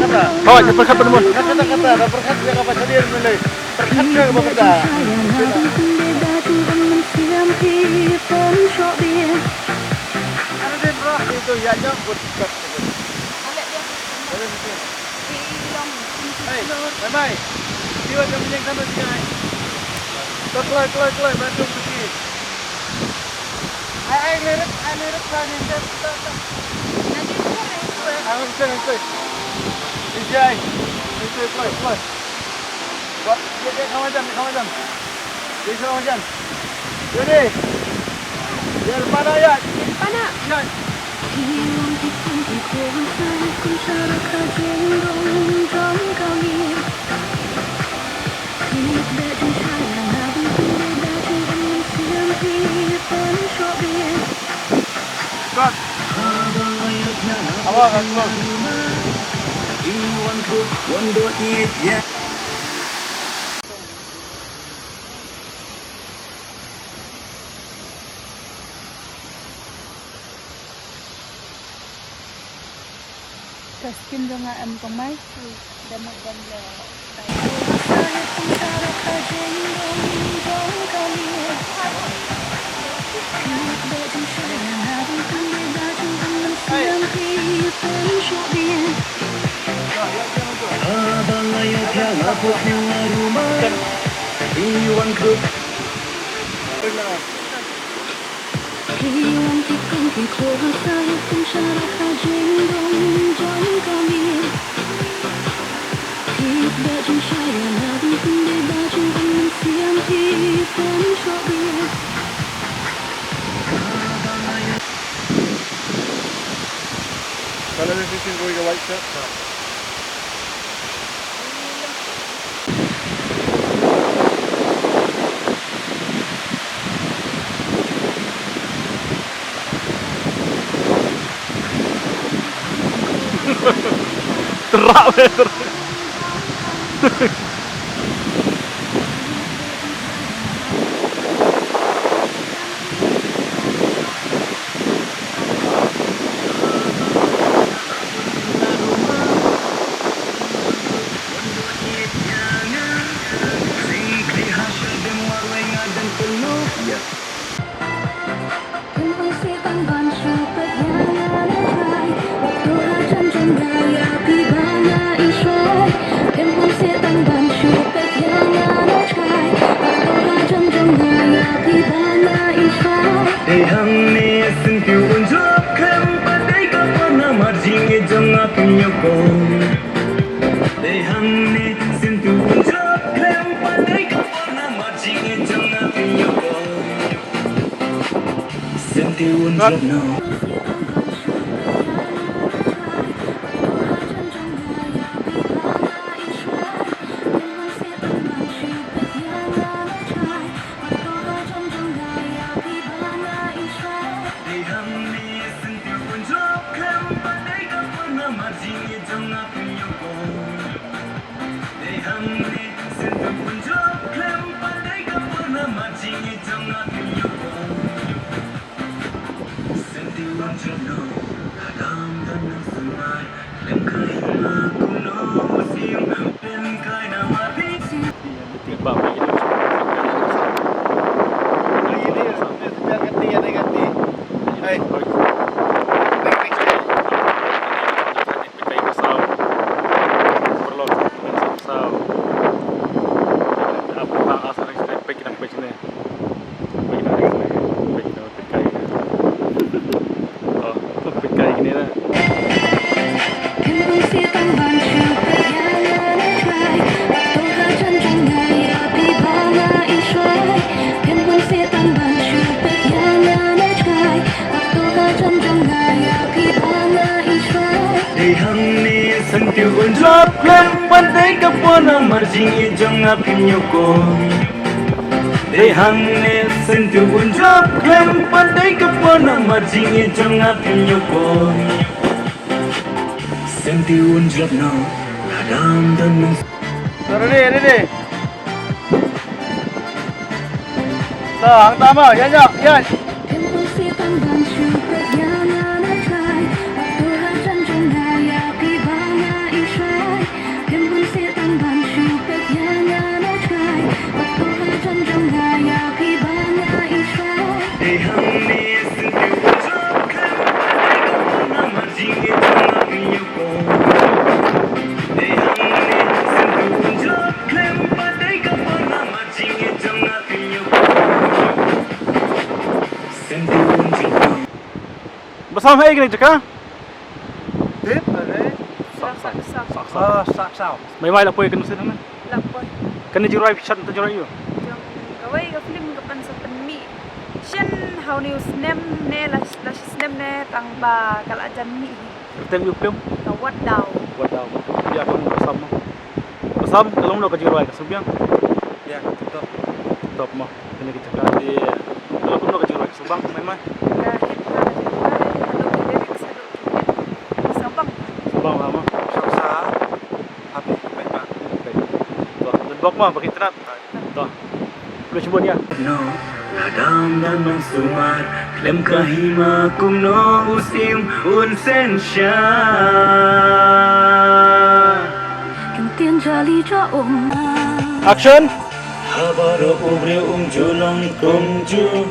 kata. Oh, perkat penemuan. Kata-kata, ada perkat yang apa saja yang mulai. Perkat ke apa kata. Ada di bawah itu ya jemput. Hei, bye-bye. Dia yang punya sana sini. Keluar, bantu pergi. Ai lirik sana ni. Nanti. Ijai. Itu keluar. Buat dia kawan jam. Dia kawan jam. Jadi. Dia mana ya? Mana? Ya. Got. Awak kan keluar. Kaskin dengan em pemai dan bangla. Kalau dia fishing going ke white shirt. Terak betul. Ready. Hang tama, yan. Bersama hai kini jeka. Tip đấy. Sahksaw. Sahksaw. Mai la poi kan sen na. Lapoy. Kan ni jirai chat ta jirai yo. Jong gawai ka film ka pan sa panmi. Shen how news nem ne la nem ne tang ba kala jan mi. Tem yu film. Ka wat daw. Wadau. Ya kan bersama. Bersama kalau nak ke jirai ka subiang. Ya, betul. Top mah. Kini kita di kalau nak ke jirai subang mai. Kahit ka lyrics sa sabang. Subang lama. Sahksaw. Habis baik pak. Tuh, dan bok mah pakai internet. Tuh. Boleh coba dia. No, radam dan mansumar, klem kahima kumno usim unsen sha. Kentian jali ja Action. Habaro ubre julong kumju,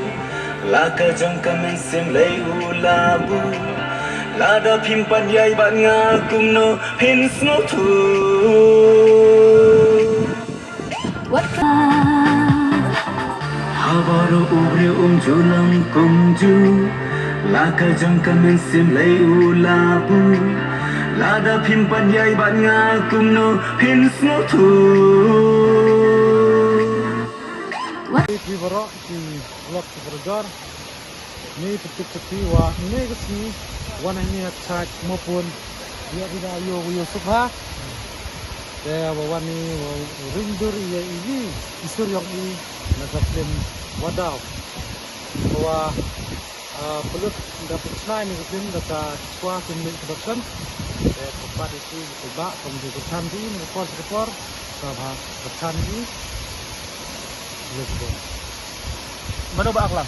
laka jong kamen sim lei ulabu. Lada pimpan yai bat ngakumno pin snow tu. What Habaro ubre julong kumju, laka jong kamen sim lei ulabu. Lada pimpan yai bat ngakumno pin snow tu. Di barok di blok Sebergar. Ni tepi wa ni ke sini. Wana ni attack Moopun. Dia tidak yo subha. Dia bawa ni rindur ya ini isur yang ini nasabim wadau. Bahwa pelut dapat senai ni film data kuah film production. Tempat itu coba kemudian berkan ini rekor sabah berkan ini. Mana ba akla?